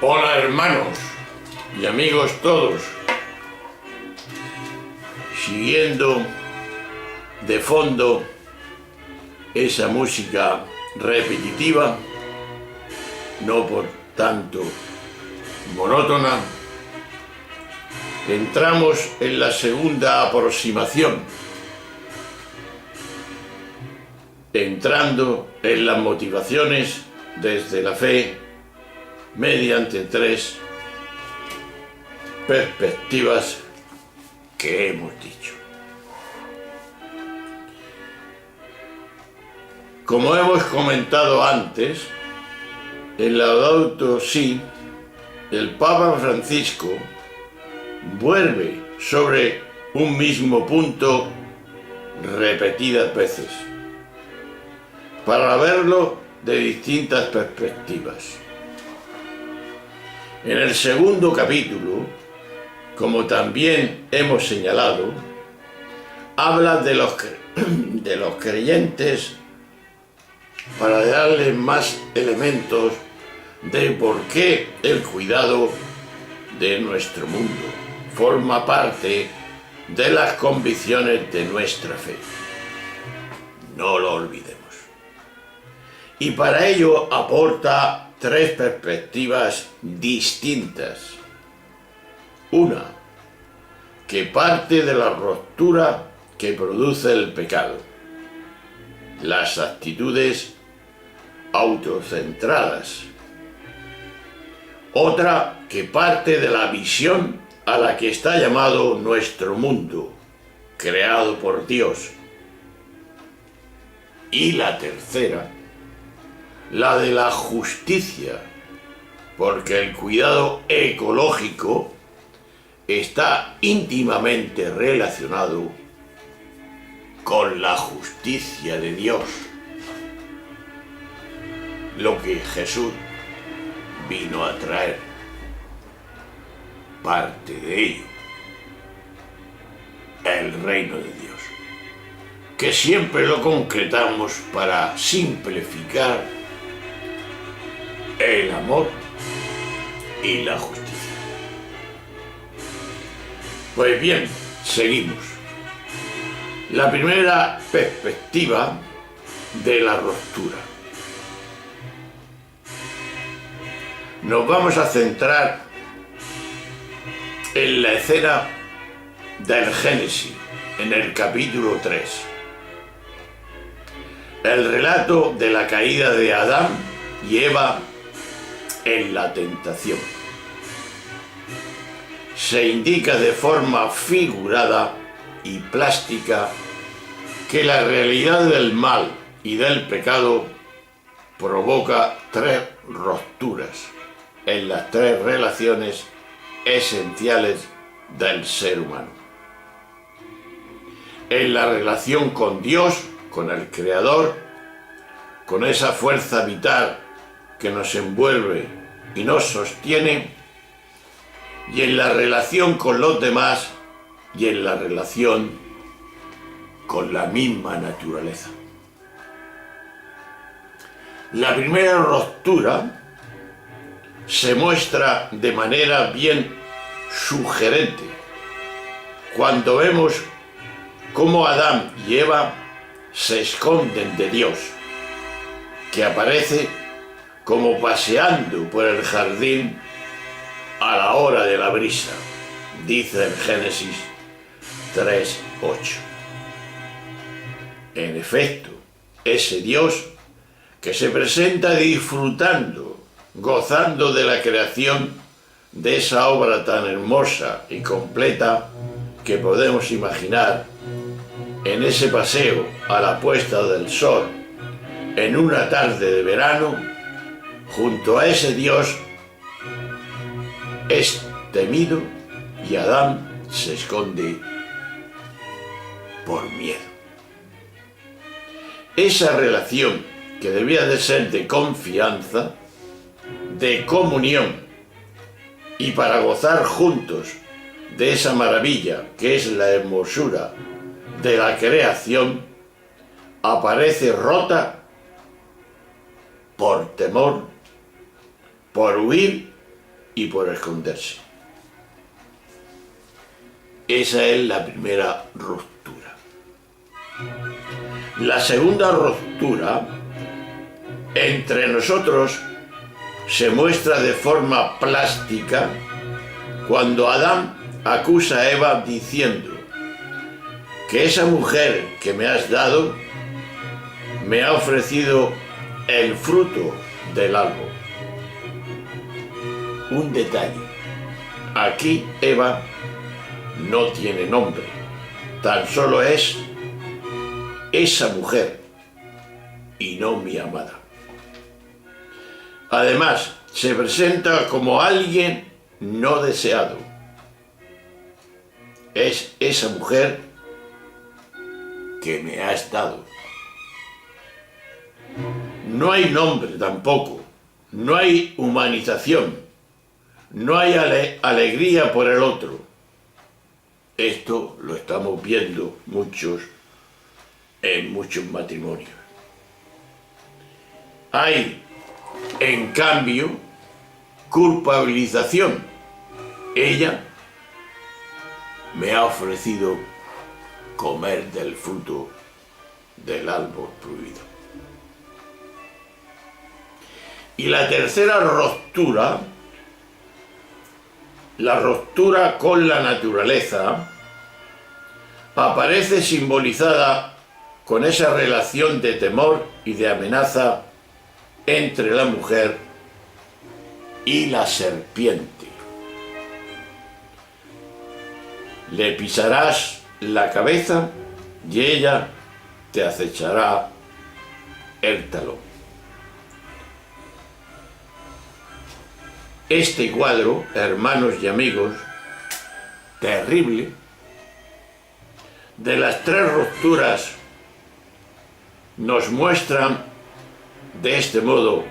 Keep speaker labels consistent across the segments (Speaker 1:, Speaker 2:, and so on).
Speaker 1: Hola hermanos y amigos todos, siguiendo de fondo esa música repetitiva, no por tanto monótona, entramos en la segunda aproximación, entrando en las motivaciones desde la fe mediante tres perspectivas que hemos dicho. Como hemos comentado antes, en Laudato Si, el Papa Francisco vuelve sobre un mismo punto repetidas veces, para verlo de distintas perspectivas. En el segundo capítulo, como también hemos señalado, habla de los creyentes para darles más elementos de por qué el cuidado de nuestro mundo forma parte de las convicciones de nuestra fe. No lo olvidemos. Y para ello aporta tres perspectivas distintas. Una, que parte de la ruptura que produce el pecado, las actitudes autocentradas. Otra, que parte de la visión a la que está llamado nuestro mundo, creado por Dios. Y la tercera, la de la justicia, porque el cuidado ecológico está íntimamente relacionado con la justicia de Dios, lo que Jesús vino a traer, parte de ello, el reino de Dios, que siempre lo concretamos para simplificar el amor y la justicia. Pues bien, seguimos. La primera perspectiva de la ruptura. Nos vamos a centrar en la escena del Génesis, en el capítulo 3. El relato de la caída de Adán y Eva en la tentación. Se indica de forma figurada y plástica que la realidad del mal y del pecado provoca tres rupturas en las tres relaciones esenciales del ser humano. En la relación con Dios, con el Creador, con esa fuerza vital que nos envuelve y nos sostiene, y en la relación con los demás y en la relación con la misma naturaleza. La primera ruptura se muestra de manera bien sugerente cuando vemos cómo Adán y Eva se esconden de Dios, que aparece como paseando por el jardín a la hora de la brisa, dice en Génesis 3:8. En efecto, ese Dios que se presenta disfrutando, gozando de la creación, de esa obra tan hermosa y completa que podemos imaginar en ese paseo a la puesta del sol en una tarde de verano, junto a ese Dios es temido y Adán se esconde por miedo. Esa relación que debía de ser de confianza, de comunión y para gozar juntos de esa maravilla que es la hermosura de la creación, aparece rota por temor, por huir y por esconderse. Esa es la primera ruptura. La segunda ruptura entre nosotros se muestra de forma plástica cuando Adán acusa a Eva diciendo que esa mujer que me has dado me ha ofrecido el fruto del árbol. Un detalle. Aquí Eva no tiene nombre, tan solo es esa mujer y no mi amada. Además, se presenta como alguien no deseado. Es esa mujer que me has dado. No hay nombre tampoco, no hay humanización, no hay alegría por el otro. Esto lo estamos viendo en muchos matrimonios. Hay, en cambio, culpabilización. Ella me ha ofrecido comer del fruto del árbol prohibido. Y la tercera ruptura, la ruptura con la naturaleza, aparece simbolizada con esa relación de temor y de amenaza entre la mujer y la serpiente. Le pisarás la cabeza y ella te acechará el talón. Este cuadro, hermanos y amigos, terrible, de las tres rupturas, nos muestran de este modo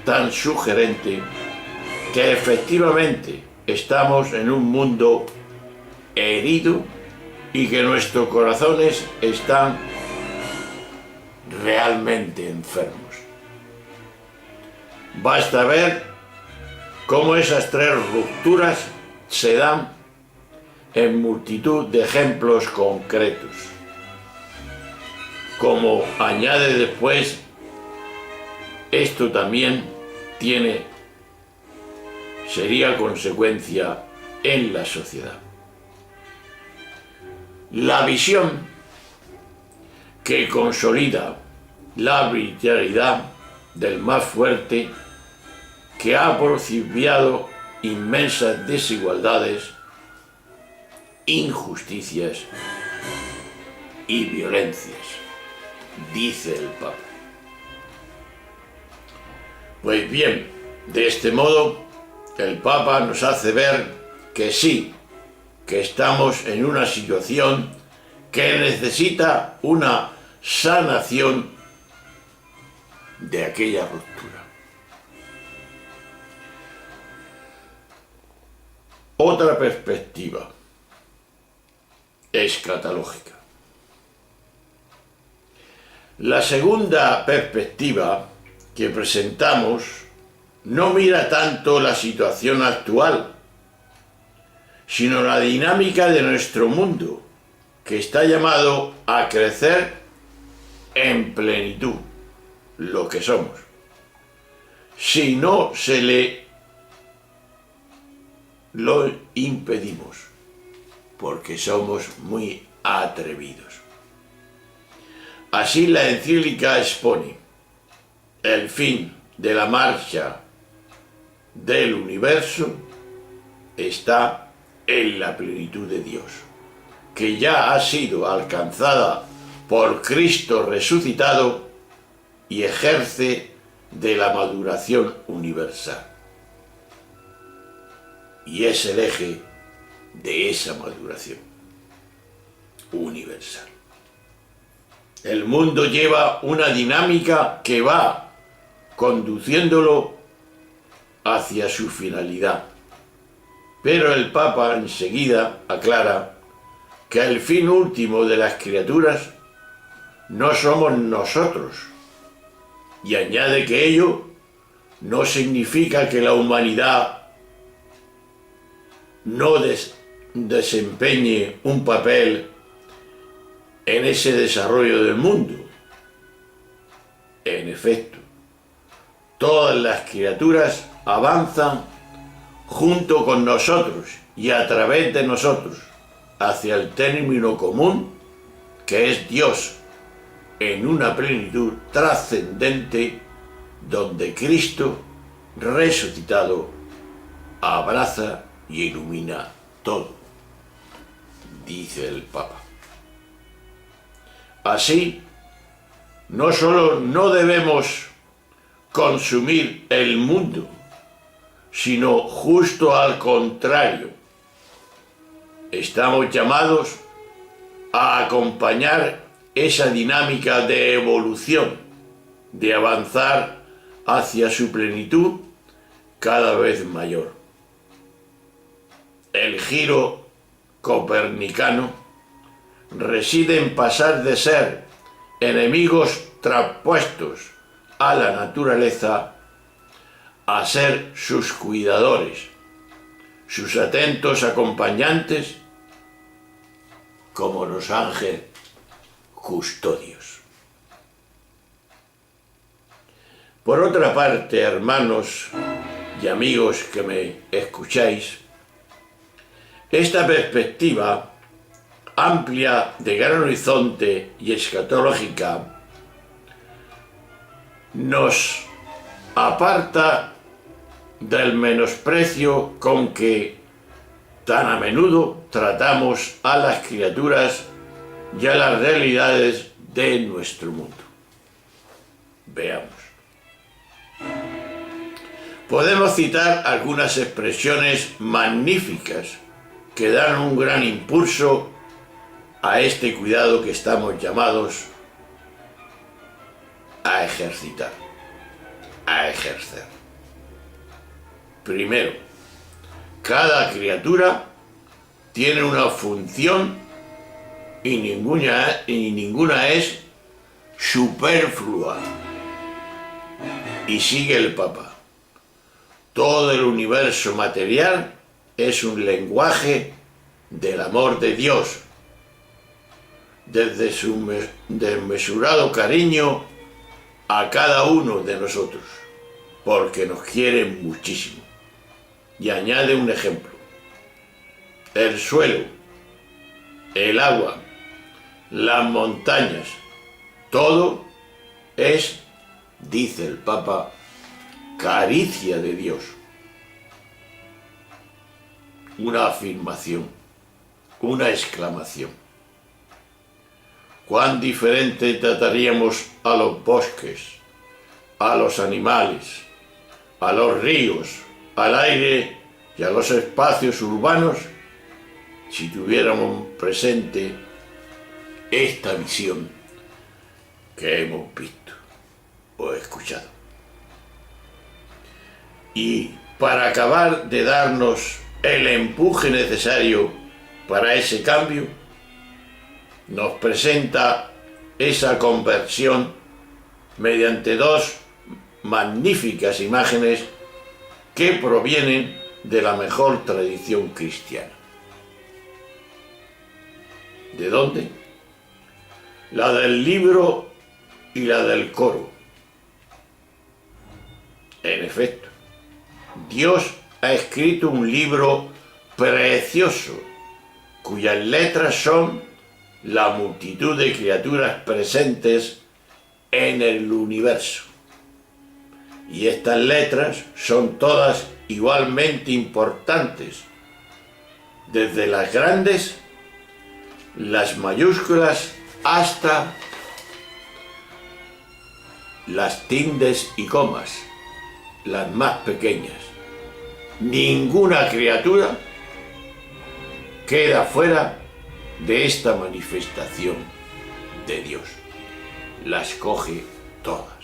Speaker 1: tan sugerente que efectivamente estamos en un mundo herido y que nuestros corazones están realmente enfermos. Basta ver cómo esas tres rupturas se dan en multitud de ejemplos concretos. Como añade después, esto también sería consecuencia en la sociedad. La visión que consolida la arbitrariedad del más fuerte, que ha propiciado inmensas desigualdades, injusticias y violencias, dice el Papa. Pues bien, de este modo, el Papa nos hace ver que sí, que estamos en una situación que necesita una sanación de aquella ruptura. Otra perspectiva escatológica. La segunda perspectiva que presentamos no mira tanto la situación actual, sino la dinámica de nuestro mundo, que está llamado a crecer en plenitud, lo que somos. Si no lo impedimos, porque somos muy atrevidos. Así la encíclica expone: el fin de la marcha del universo está en la plenitud de Dios, que ya ha sido alcanzada por Cristo resucitado y ejerce de la maduración universal. Y es el eje de esa maduración universal. El mundo lleva una dinámica que va conduciéndolo hacia su finalidad. Pero el Papa enseguida aclara que el fin último de las criaturas no somos nosotros, y añade que ello no significa que la humanidad no desempeñe un papel en ese desarrollo del mundo. En efecto, todas las criaturas avanzan junto con nosotros y a través de nosotros hacia el término común que es Dios, en una plenitud trascendente donde Cristo resucitado abraza y ilumina todo, dice el Papa. Así, no solo no debemos consumir el mundo, sino justo al contrario. Estamos llamados a acompañar esa dinámica de evolución, de avanzar hacia su plenitud cada vez mayor. El giro copernicano reside en pasar de ser enemigos traspuestos a la naturaleza a ser sus cuidadores, sus atentos acompañantes, como los ángeles custodios. Por otra parte, hermanos y amigos que me escucháis, esta perspectiva amplia, de gran horizonte y escatológica, nos aparta del menosprecio con que tan a menudo tratamos a las criaturas y a las realidades de nuestro mundo. Veamos. Podemos citar algunas expresiones magníficas que dan un gran impulso a este cuidado que estamos llamados a ejercitar, a ejercer. Primero, cada criatura tiene una función y ninguna es superflua. Y sigue el Papa. Todo el universo material es un lenguaje del amor de Dios, desde su desmesurado cariño a cada uno de nosotros, porque nos quiere muchísimo. Y añade un ejemplo. El suelo, el agua, las montañas, todo es, dice el Papa, caricia de Dios. Una afirmación, una exclamación. Cuán diferente trataríamos a los bosques, a los animales, a los ríos, al aire y a los espacios urbanos si tuviéramos presente esta visión que hemos visto o escuchado. Y para acabar de darnos el empuje necesario para ese cambio, nos presenta esa conversión mediante dos magníficas imágenes que provienen de la mejor tradición cristiana. ¿De dónde? La del libro y la del coro. En efecto, Dios ha escrito un libro precioso, cuyas letras son la multitud de criaturas presentes en el universo. Y estas letras son todas igualmente importantes, desde las grandes, las mayúsculas, hasta las tildes y comas, las más pequeñas. Ninguna criatura queda fuera de esta manifestación de Dios. Las coge todas.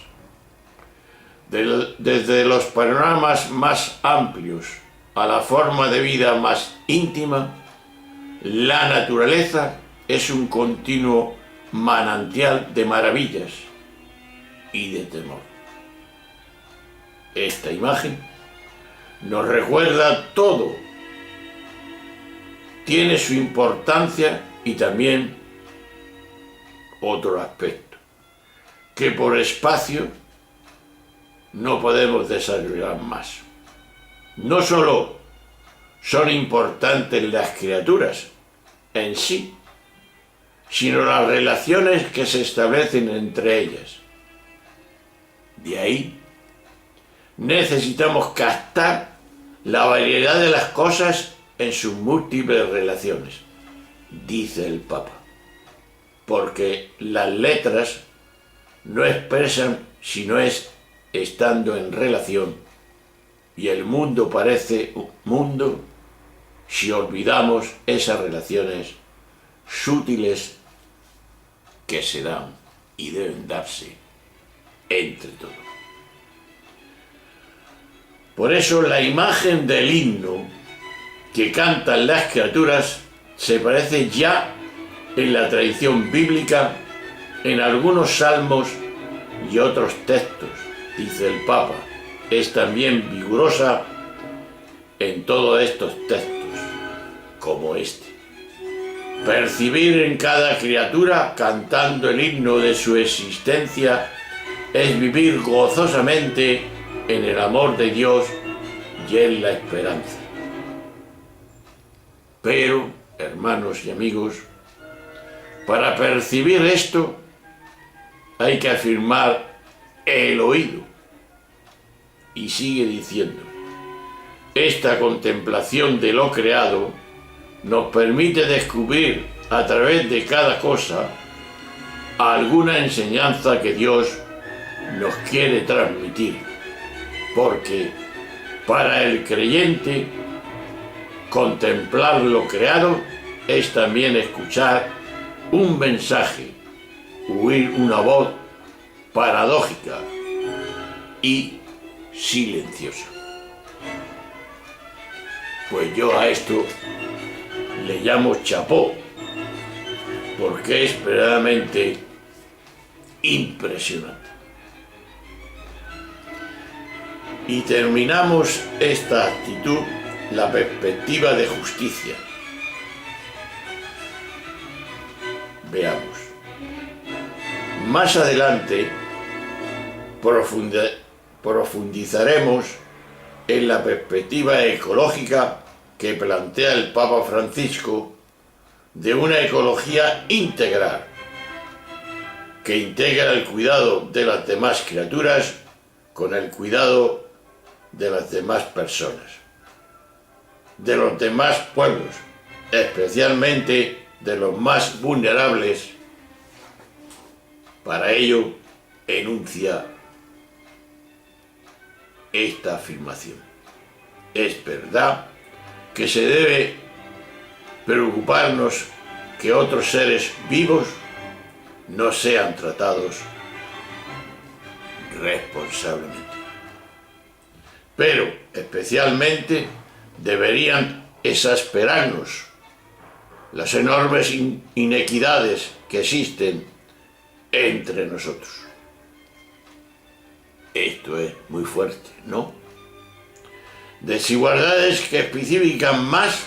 Speaker 1: Desde los panoramas más amplios a la forma de vida más íntima, la naturaleza es un continuo manantial de maravillas y de temor. Esta imagen nos recuerda todo tiene su importancia y también otro aspecto, que por espacio no podemos desarrollar más. No solo son importantes las criaturas en sí, sino las relaciones que se establecen entre ellas. De ahí necesitamos captar la variedad de las cosas en sus múltiples relaciones, dice el Papa, porque las letras no expresan si no es estando en relación, y el mundo parece un mundo si olvidamos esas relaciones sutiles que se dan y deben darse entre todos. Por eso la imagen del himno que cantan las criaturas se parece ya en la tradición bíblica en algunos salmos y otros textos, dice el Papa. Es también vigorosa en todos estos textos, como este. Percibir en cada criatura cantando el himno de su existencia es vivir gozosamente en el amor de Dios y en la esperanza. Pero, hermanos y amigos, para percibir esto hay que afirmar el oído. Y sigue diciendo, esta contemplación de lo creado nos permite descubrir a través de cada cosa alguna enseñanza que Dios nos quiere transmitir, porque para el creyente contemplar lo creado es también escuchar un mensaje, oír una voz paradójica y silenciosa. Pues yo a esto le llamo chapó, porque es verdaderamente impresionante. Y terminamos esta actitud, la perspectiva de justicia. Veamos. Más adelante profundizaremos en la perspectiva ecológica que plantea el Papa Francisco de una ecología integral, que integra el cuidado de las demás criaturas con el cuidado de las demás personas, de los demás pueblos, especialmente de los más vulnerables. Para ello enuncia esta afirmación. Es verdad que se debe preocuparnos que otros seres vivos no sean tratados responsablemente. Pero especialmente deberían exasperarnos las enormes inequidades que existen entre nosotros. Esto es muy fuerte, ¿no? Desigualdades que especifican más,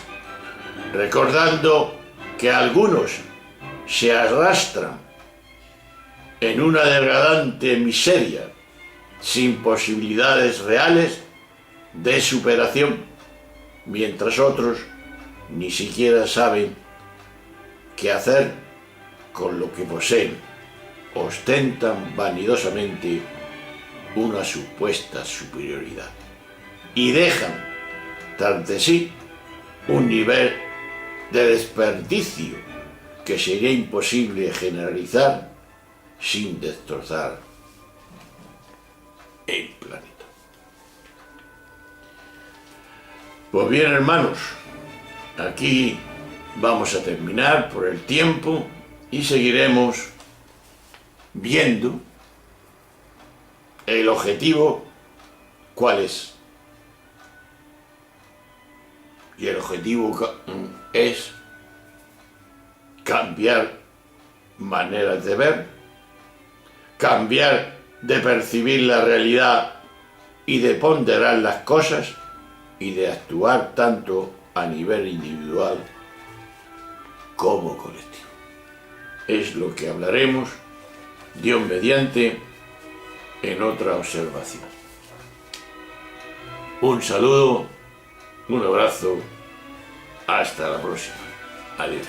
Speaker 1: recordando que algunos se arrastran en una degradante miseria sin posibilidades reales de superación, mientras otros ni siquiera saben qué hacer con lo que poseen, ostentan vanidosamente una supuesta superioridad y dejan tras de sí un nivel de desperdicio que sería imposible generalizar sin destrozar el planeta. Pues bien, hermanos, aquí vamos a terminar por el tiempo y seguiremos viendo el objetivo cuál es. Y el objetivo es cambiar maneras de ver, cambiar de percibir la realidad y de ponderar las cosas y de actuar tanto a nivel individual como colectivo. Es lo que hablaremos, Dios mediante, en otra observación. Un saludo, un abrazo, hasta la próxima. Adiós.